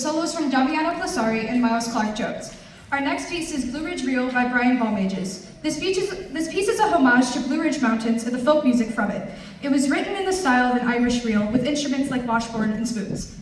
solos from Damiano Plasari and Miles Clark Jones. Our next piece is Blue Ridge Reel by Brian Balmages. This piece is a homage to Blue Ridge Mountains and the folk music from it. It was written in the style of an Irish reel with instruments like washboard and spoons.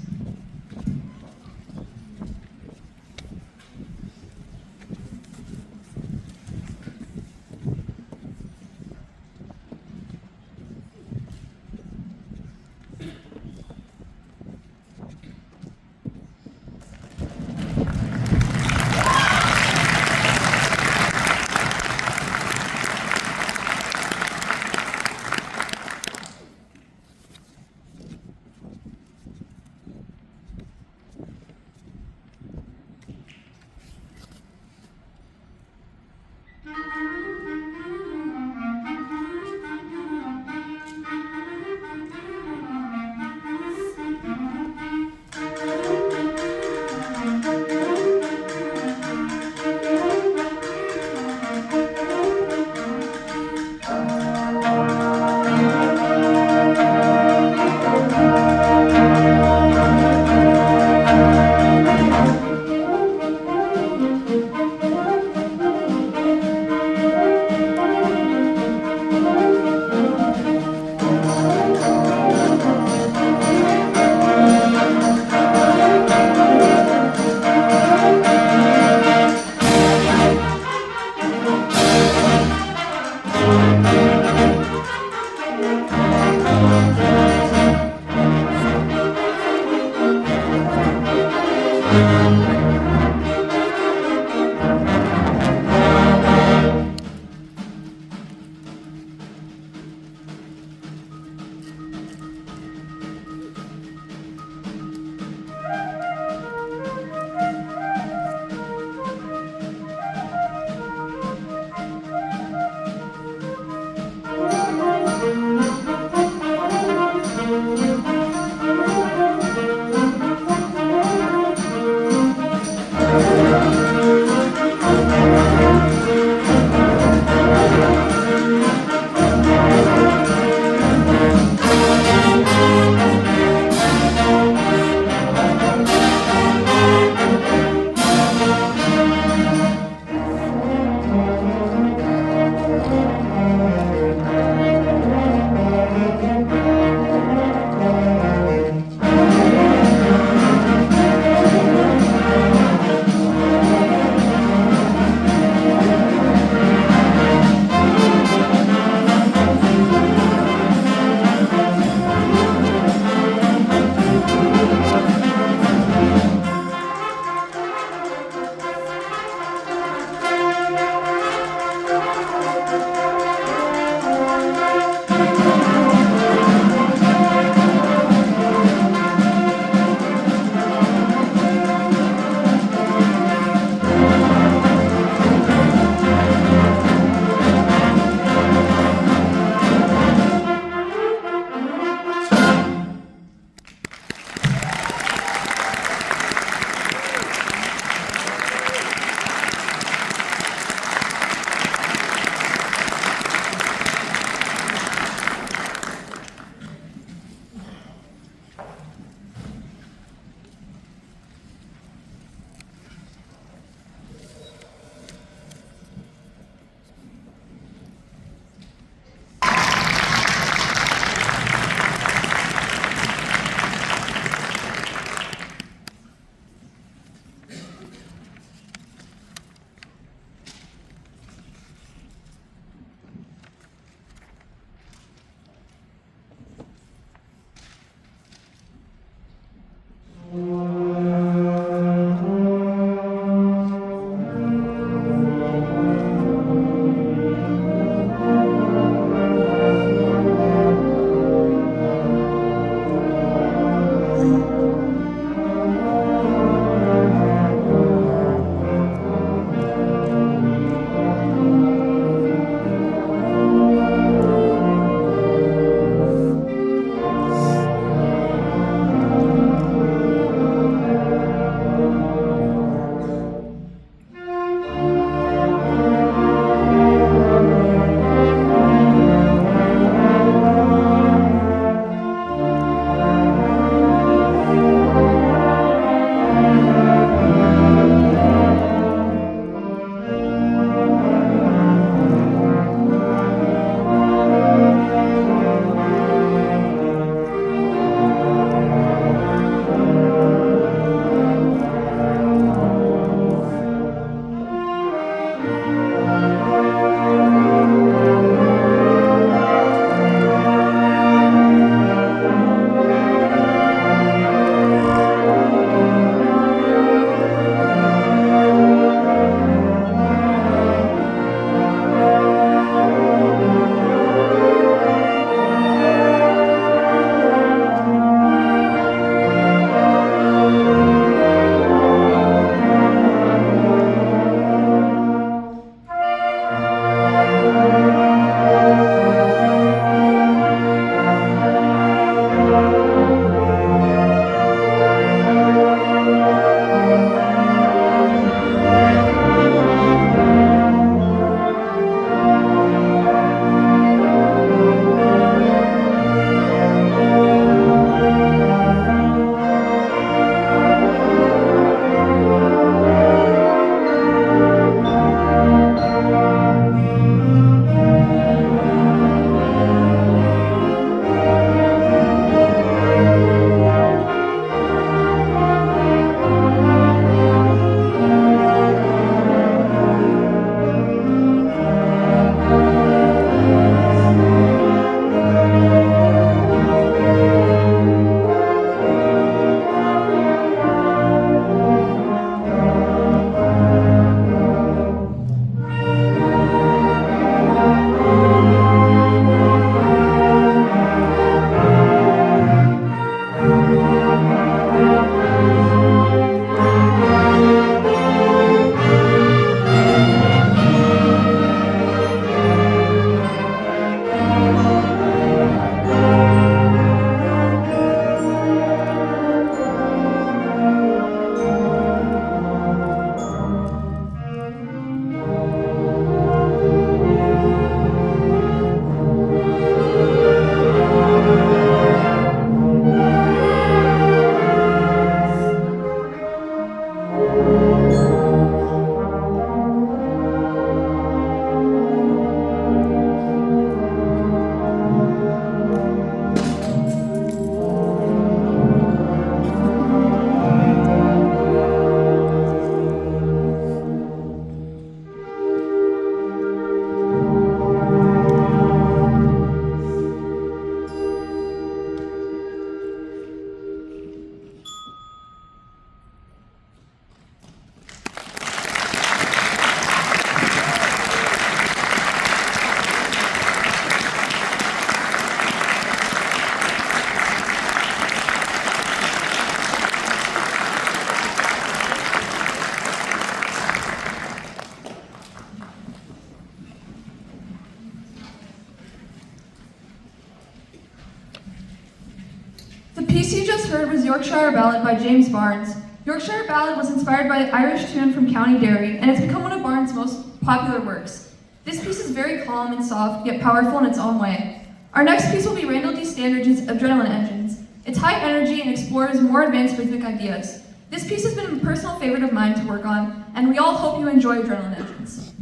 Yorkshire Ballad by James Barnes. Yorkshire Ballad was inspired by an Irish tune from County Derry, and it's become one of Barnes' most popular works. This piece is very calm and soft, yet powerful in its own way. Our next piece will be Randall D. Standridge's Adrenaline Engines. It's high energy and explores more advanced rhythmic ideas. This piece has been a personal favorite of mine to work on, and we all hope you enjoy Adrenaline Engines.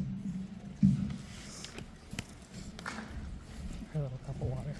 A little cup of water.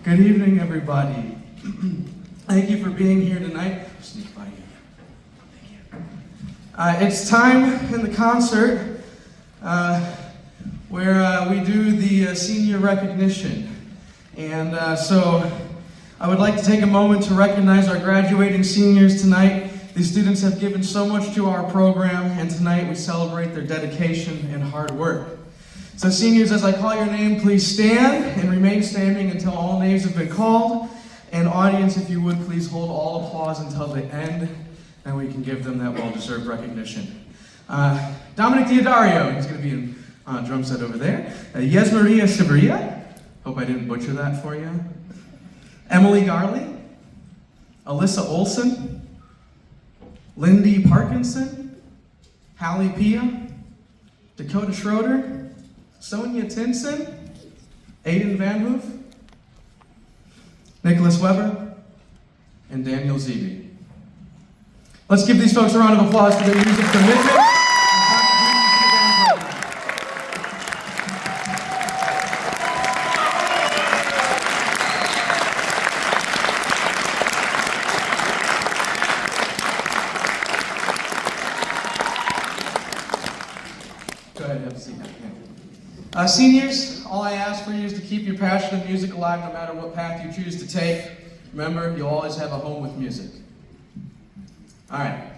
Good evening, everybody. Thank you for being here tonight. Sneak by you. Thank you. It's time in the concert where we do the senior recognition. And so I would like to take a moment to recognize our graduating seniors tonight. These students have given so much to our program, and tonight we celebrate their dedication and hard work. So seniors, as I call your name, please stand and remain standing until all names have been called. And audience, if you would, please hold all applause until the end, and we can give them that well-deserved recognition. Dominic Diodario, he's going to be in drum set over there. Yesmaria Shiburia, hope I didn't butcher that for you. Emily Garley, Alyssa Olson, Lindy Parkinson, Hallie Pia, Dakota Schroeder, Sonia Tinson, Aiden Van Hoof, Nicholas Weber, and Daniel Zeeby. Let's give these folks a round of applause for their music commitment. Seniors, all I ask for you is to keep your passion of music alive no matter what path you choose to take. Remember, you'll always have a home with music. All right.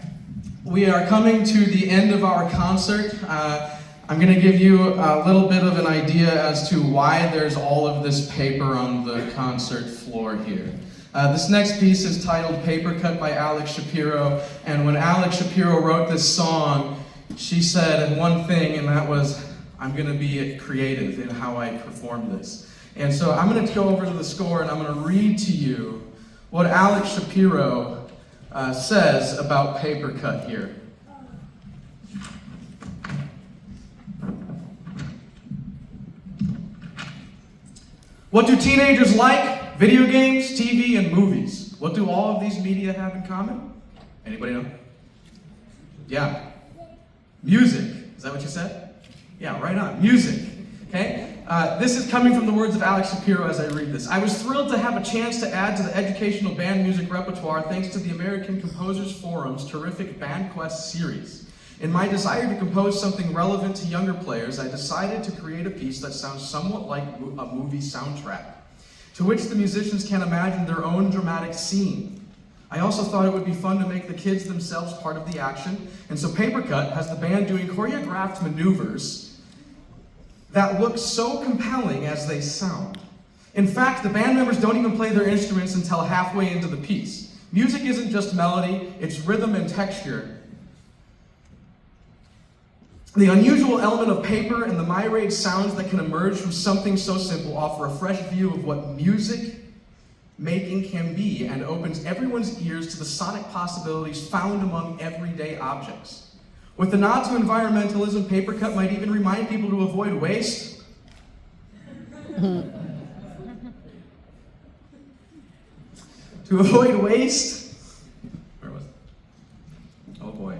We are coming to the end of our concert. I'm going to give you a little bit of an idea as to why there's all of this paper on the concert floor here. This next piece is titled Paper Cut by Alex Shapiro, and when Alex Shapiro wrote this song, she said one thing, and that was, I'm going to be creative in how I perform this. And so I'm going to go over to the score and I'm going to read to you what Alex Shapiro says about Paper Cut here. What do teenagers like? Video games, TV, and movies. What do all of these media have in common? Anybody know? Yeah. Music. Is that what you said? Yeah, right on. Music. Okay? This is coming from the words of Alex Shapiro as I read this. I was thrilled to have a chance to add to the educational band music repertoire thanks to the American Composers Forum's terrific Band Quest series. In my desire to compose something relevant to younger players, I decided to create a piece that sounds somewhat like a movie soundtrack, to which the musicians can imagine their own dramatic scene. I also thought it would be fun to make the kids themselves part of the action, and so Paper Cut has the band doing choreographed maneuvers that look so compelling as they sound. In fact, the band members don't even play their instruments until halfway into the piece. Music isn't just melody, it's rhythm and texture. The unusual element of paper and the myriad sounds that can emerge from something so simple offer a fresh view of what music making can be and opens everyone's ears to the sonic possibilities found among everyday objects. With a nod to environmentalism, Paper Cut might even remind people to avoid waste. To avoid waste. Where was it? Oh boy.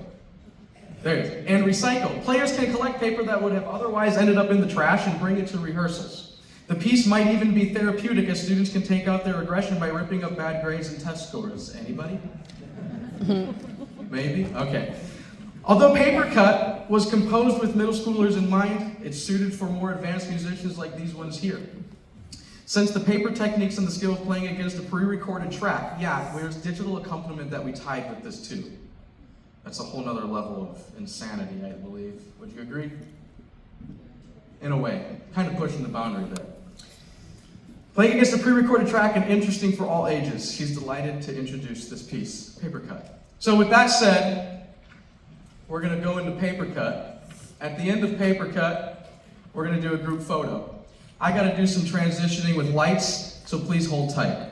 There it is. And recycle. Players can collect paper that would have otherwise ended up in the trash and bring it to rehearsals. The piece might even be therapeutic as students can take out their aggression by ripping up bad grades and test scores. Anybody? Maybe? Okay. Although Paper Cut was composed with middle schoolers in mind, it's suited for more advanced musicians like these ones here. Since the paper techniques and the skill of playing against a pre-recorded track, yeah, there's digital accompaniment that we tied with this too. That's a whole nother level of insanity, I believe. Would you agree? In a way, kind of pushing the boundary there. Playing against a pre-recorded track and interesting for all ages. She's delighted to introduce this piece, Paper Cut. So with that said, we're going to go into Paper Cut. At the end of Paper Cut, we're going to do a group photo. I got to do some transitioning with lights, so please hold tight.